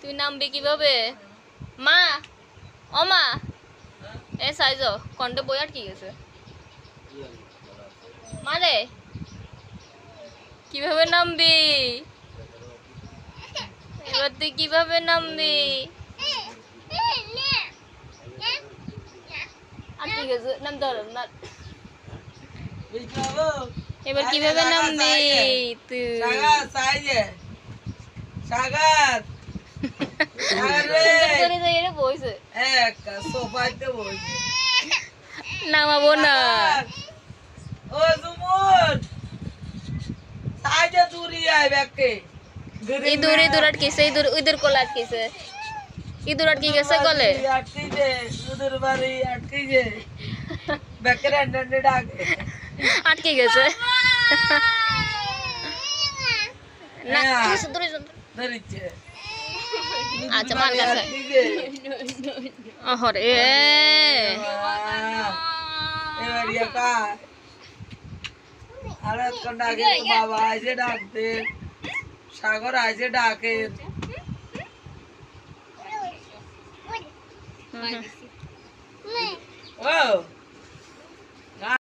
তুই নামবি কিভাবে মা ও মা এ সাইজ কন্টে বই আটকে গেছে মা রে কিভাবে নামবি এবার তুই কিভাবে নামবি আটকে গেছে নাম ধর না এবার কিভাবে নামবি তুই সাগর করে যাই রে বইছে এক সোফাতে বসে নামাবো না ও জুমুন সাইডে দূরি আয় ব্যাকে ইঁদুর ইঁদুর আটকেছে ইঁদুর ইঁদুর কোলে আটকেছে ইঁদুর আটকে গেছে গলে আটকে যে ইঁদুর বাড়ি আটকে যে ব্যাকে রান্ডে ডাকে আটকে গেছে না দূরে ধরিছে আচ্ছা মার কাছে ওহরে এবার একা আরে কোন ডাকে বাবা আইছে ডাকতে সাগর আইছে ডাকে ও